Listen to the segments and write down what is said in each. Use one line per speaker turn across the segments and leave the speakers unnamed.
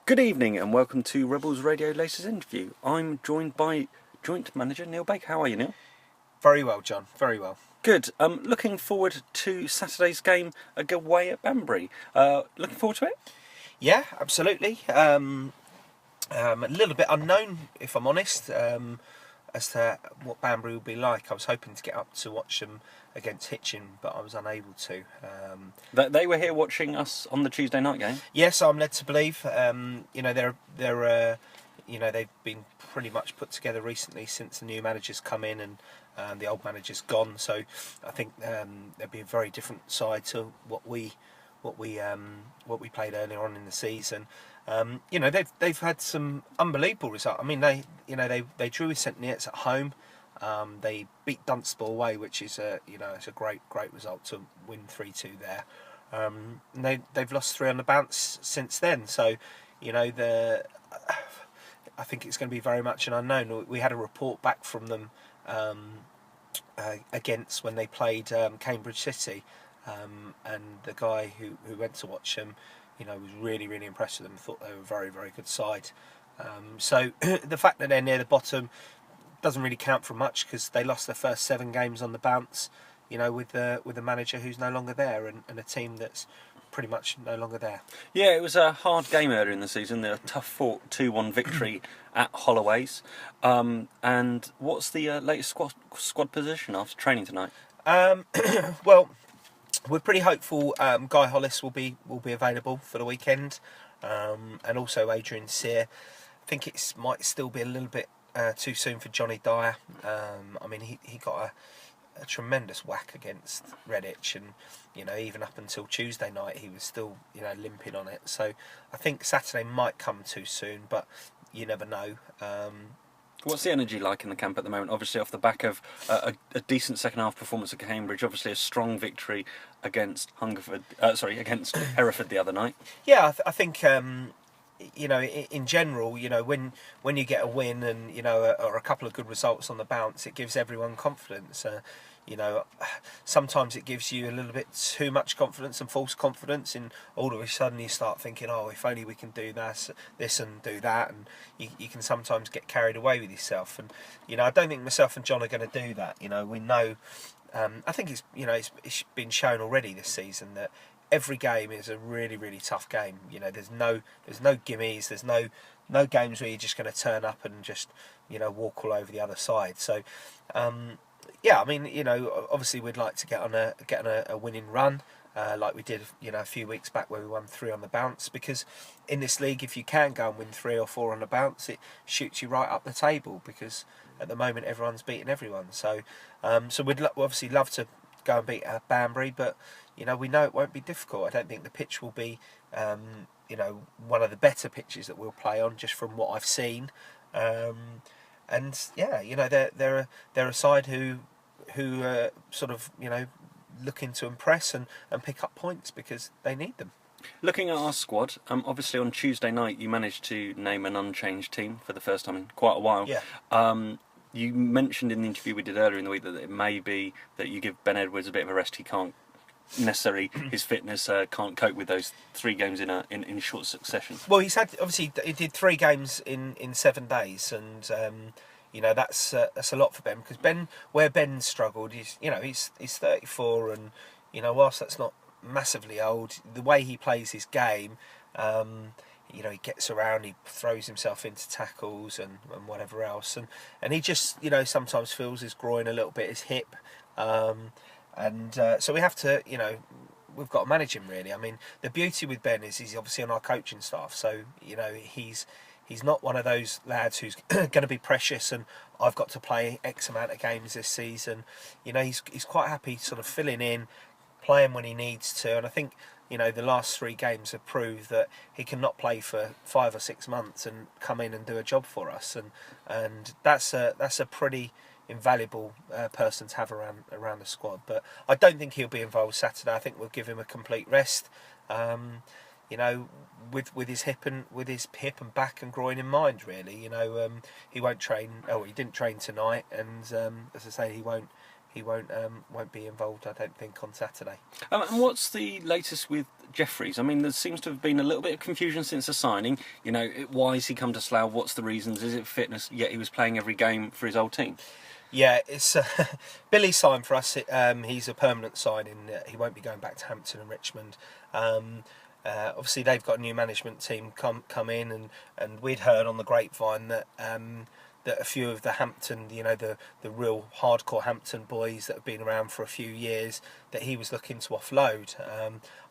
Good evening and welcome to Rebels Radio latest interview. I'm joined by Joint Manager Neil Baker. How are you, Neil?
Very well, John. Very well.
Good. Looking forward to Saturday's game away at Banbury. Looking forward to it?
Yeah, absolutely. A little bit unknown, if I'm honest, as to what Banbury will be like. I was hoping to get up to watch them against Hitchin, but I was unable to.
They were here watching us on the Tuesday night game.
Yes, I'm led to believe. They've been pretty much put together recently since the new manager's come in and the old manager's gone. So I think there'll be a very different side to what we played earlier on in the season. They've had some unbelievable results. I mean, they drew with St Neots at home. They beat Dunstable away, which is it's a great result to win 3-2 there. They've lost 3 on the bounce since then. So I think it's going to be very much an unknown. We had a report back from them against when they played Cambridge City, and the guy who went to watch them, was really impressed with them. Thought they were a very good side. So the fact that they're near the bottom doesn't really count for much because they lost their first 7 games on the bounce. With the manager who's no longer there and a team that's pretty much no longer there.
Yeah, it was a hard game earlier in the season. A tough fought 2-1 victory at Holloway's. And what's the latest squad position after training tonight?
Well, we're pretty hopeful. Guy Hollis will be available for the weekend, and also Adrian Sear. I think it might still be a little bit too soon for Johnny Dyer. He got a tremendous whack against Redditch, and even up until Tuesday night he was still limping on it. So I think Saturday might come too soon, but you never know.
What's the energy like in the camp at the moment? Obviously, off the back of a decent second half performance at Cambridge, obviously a strong victory against against Hereford the other night.
Yeah, I think in general, when you get a win and or a couple of good results on the bounce, it gives everyone confidence. Sometimes it gives you a little bit too much confidence and false confidence, and all of a sudden you start thinking, oh, if only we can do this and do that, and you can sometimes get carried away with yourself. And I don't think myself and John are going to do that. We know. I think it's been shown already this season that every game is a really tough game. There's no gimmies. There's no games where you're just going to turn up and just walk all over the other side. So obviously we'd like to get on a winning run like we did a few weeks back where we won 3 on the bounce, because in this league if you can go and win 3 or 4 on the bounce, it shoots you right up the table, because at the moment everyone's beating everyone. So we'd obviously love to go and beat Banbury, but we know it won't be difficult. I don't think the pitch will be one of the better pitches that we'll play on, just from what I've seen. They're a side who sort of looking to impress and pick up points because they need them.
Looking at our squad, obviously on Tuesday night you managed to name an unchanged team for the first time in quite a while.
Yeah.
You mentioned in the interview we did earlier in the week that it may be that you give Ben Edwards a bit of a rest. He can't necessarily, his fitness can't cope with those 3 games in short succession.
Well, he did 3 games in 7 days, and that's a lot for Ben, because where Ben struggled, he's 34, and whilst that's not massively old, the way he plays his game, he gets around, he throws himself into tackles and whatever else, and he just sometimes feels his groin a little bit, his hip, so we have to we've got to manage him really. I mean, the beauty with Ben is he's obviously on our coaching staff, so he's not one of those lads who's going to be precious and I've got to play X amount of games this season. He's quite happy sort of filling in, playing when he needs to, and I think the last 3 games have proved that he can not play for 5 or 6 months and come in and do a job for us, and that's a pretty invaluable person to have around the squad. But I don't think he'll be involved Saturday. I think we'll give him a complete rest. With his hip and back and groin in mind, really. He won't train. Oh, he didn't train tonight, and as I say, he won't he won't be involved, I don't think, on Saturday.
And what's the latest with Jeffries? I mean, there seems to have been a little bit of confusion since the signing. You know, why has he come to Slough? What's the reasons? Is it fitness? Yet he was playing every game for his old team.
Yeah, it's Billy signed for us. He's a permanent signing. He won't be going back to Hampton and Richmond. Obviously, they've got a new management team come in, and we'd heard on the grapevine that that a few of the Hampton, the real hardcore Hampton boys that have been around for a few years, that he was looking to offload.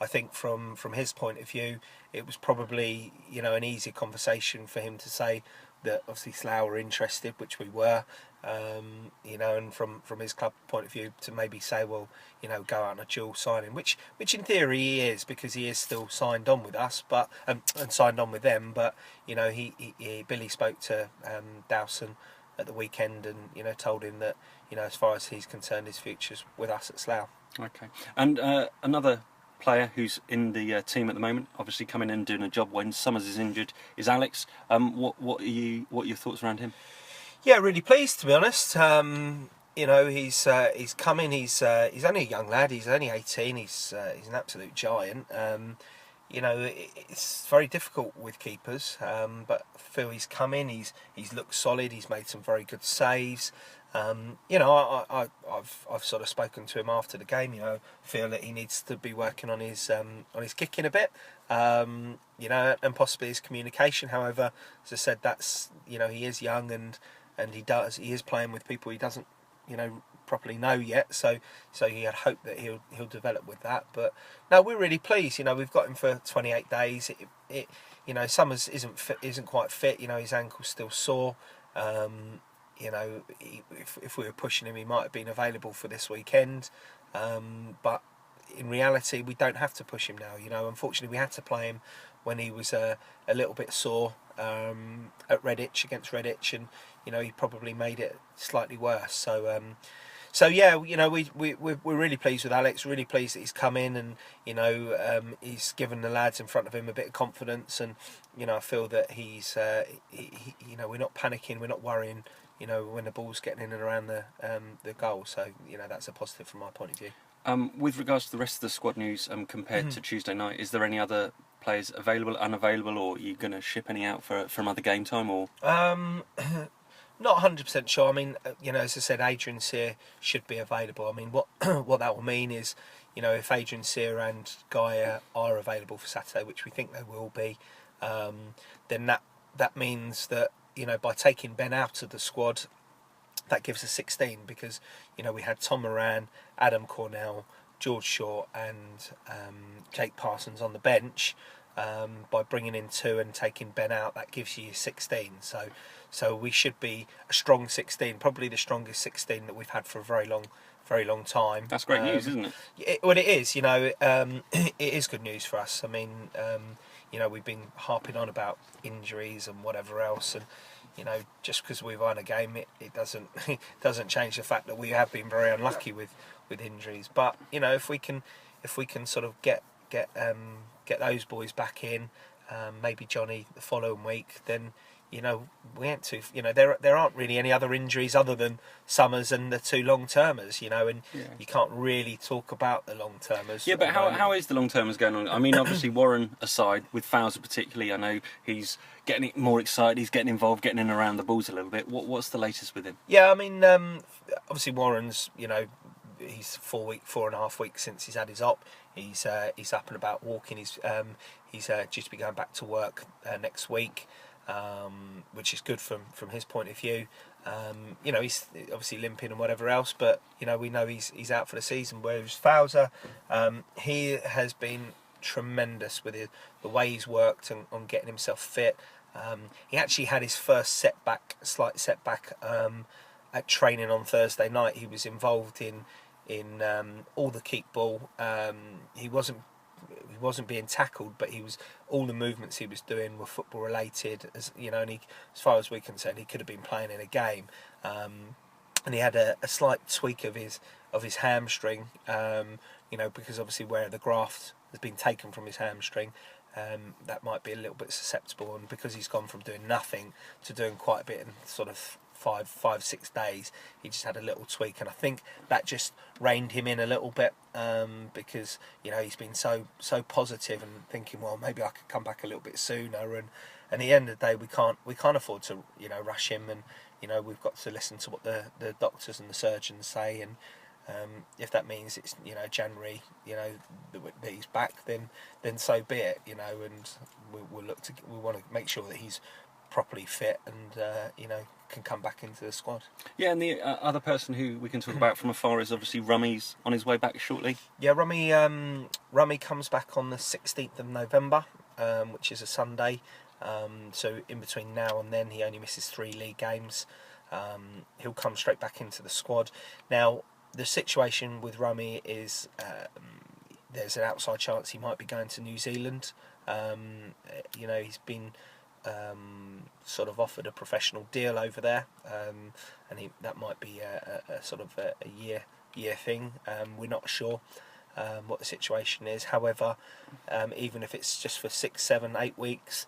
I think from his point of view, it was probably an easy conversation for him to say that obviously Slough were interested, which we were, and from his club point of view to maybe say, well, go out on a dual signing, which in theory he is, because he is still signed on with us, but and signed on with them. But Billy spoke to Dowson at the weekend, and told him that as far as he's concerned, his future's with us at Slough.
Okay, and another player who's in the team at the moment, obviously coming in and doing a job when Summers is injured, is Alex. What are your thoughts around him?
Yeah, really pleased, to be honest. He's coming. He's only a young lad. He's only 18. He's an absolute giant. It's very difficult with keepers, but I feel he's come in. He's looked solid. He's made some very good saves. I've sort of spoken to him after the game. Feel that he needs to be working on his kicking a bit. And possibly his communication. However, as I said, that's he is young, and he is playing with people he doesn't properly know yet. So he had hoped that he'll develop with that. But no, we're really pleased. We've got him for 28 days. Summers isn't quite fit. His ankle's still sore. If we were pushing him, he might have been available for this weekend. But in reality, we don't have to push him now. Unfortunately, we had to play him when he was a little bit sore at Redditch, against Redditch, and he probably made it slightly worse. So yeah, we're really pleased with Alex. Really pleased that he's come in, and he's given the lads in front of him a bit of confidence, and I feel that he's we're not panicking, we're not worrying. When the ball's getting in and around the goal. So that's a positive from my point of view.
With regards to the rest of the squad news, compared to Tuesday night, is there any other players available, unavailable, or are you going to ship any out for another game time? Or
not 100% sure. I mean, as I said, Adrian Sear should be available. I mean, what that will mean is, if Adrian Sear and Guy are available for Saturday, which we think they will be, then that means that by taking Ben out of the squad, that gives us 16, because we had Tom Moran, Adam Cornell, George Shaw, and Jake Parsons on the bench. By bringing in 2 and taking Ben out, that gives you 16. So we should be a strong 16, probably the strongest 16 that we've had for a very long time.
That's great news, isn't it?
Well, it is. It is good news for us. I mean, we've been harping on about injuries and whatever else, and just because we've won a game, it doesn't change the fact that we have been very unlucky with injuries. But if we can sort of get those boys back in, maybe Johnny the following week, then we ain't too. There aren't really any other injuries other than Summers and the 2 long-termers. And you can't really talk about the long-termers.
Yeah, but how is the long-termers going on? I mean, obviously Warren aside, with Fowler particularly, I know he's getting more excited. He's getting involved, getting in around the balls a little bit. What's the latest with him?
Yeah, I mean, obviously Warren's. He's 4.5 weeks since he's had his op. He's up and about walking. He's due to be going back to work next week. Which is good from his point of view. He's obviously limping and whatever else, but we know he's out for the season. Whereas Fowler, he has been tremendous with the way he's worked on getting himself fit. He actually had his first slight setback at training on Thursday night. He was involved in all the keep ball. He wasn't being tackled, but all the movements he was doing were football related. As far as we're concerned, he could have been playing in a game. And he had a slight tweak of his hamstring, because obviously where the graft has been taken from his hamstring, that might be a little bit susceptible. And because he's gone from doing nothing to doing quite a bit in sort of 5-6 days, he just had a little tweak, and I think that just reined him in a little bit, because he's been so positive and thinking, well, maybe I could come back a little bit sooner, and at the end of the day we can't afford to rush him, and we've got to listen to what the doctors and the surgeons say, and if that means it's January that he's back, then so be it, and we want to make sure that he's properly fit and can come back into the squad.
Yeah, and the other person who we can talk about from afar is obviously Rummy's on his way back shortly.
Yeah, Rummy comes back on the 16th of November, which is a Sunday. So in between now and then, he only misses 3 league games. He'll come straight back into the squad. Now, the situation with Rummy is there's an outside chance he might be going to New Zealand. He's been sort of offered a professional deal over there, and that might be a sort of a year thing. We're not sure what the situation is. However, even if it's just for 6, 7, 8 weeks,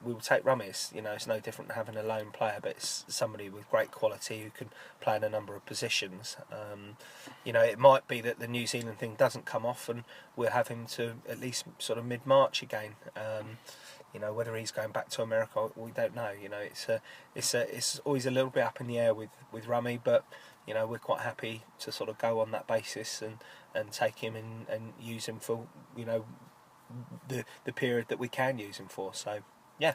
we will take Rummy. It's no different than having a lone player, but it's somebody with great quality who can play in a number of positions. It might be that the New Zealand thing doesn't come off, and we'll have him to at least sort of mid-March again. Whether he's going back to America, we don't know. It's always a little bit up in the air with Rummy, but we're quite happy to sort of go on that basis and take him and use him for the period that we can use him for. So yeah,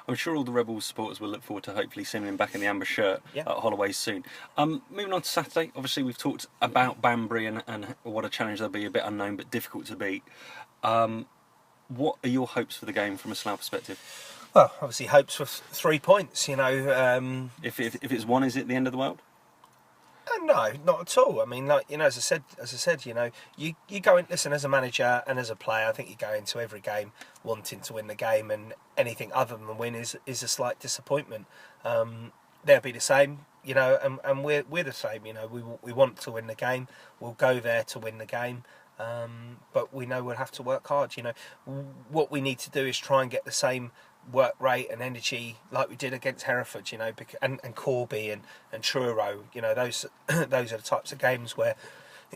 I'm sure all the Rebels supporters will look forward to hopefully seeing him back in the amber shirt at Holloway soon. Moving on to Saturday, obviously we've talked about Banbury and what a challenge they'll be, a bit unknown but difficult to beat. What are your hopes for the game from a Slough perspective?
Well, obviously hopes for 3 points.
If it's one, is it the end of the world?
No, not at all. I mean, as I said, you go in. Listen, as a manager and as a player, I think you go into every game wanting to win the game, and anything other than win is a slight disappointment. They'll be the same, and we're the same. We want to win the game. We'll go there to win the game. But we know we'll have to work hard. What we need to do is try and get the same work rate and energy like we did against Hereford, and Corby and Truro. Those are the types of games where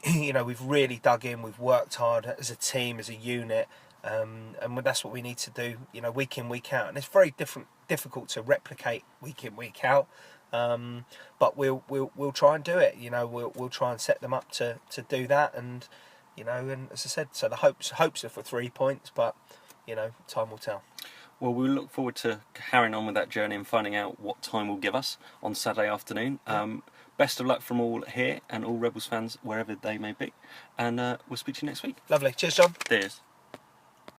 we've really dug in, we've worked hard as a team, as a unit, and that's what we need to do, week in, week out. And it's very difficult to replicate week in, week out. But we'll try and do it. We'll try and set them up to do that, and and as I said, so the hopes are for 3 points, but time will tell.
Well, we'll look forward to carrying on with that journey and finding out what time will give us on Saturday afternoon. Best of luck from all here and all Rebels fans wherever they may be, and we'll speak to you next week.
Lovely. Cheers, John.
Cheers.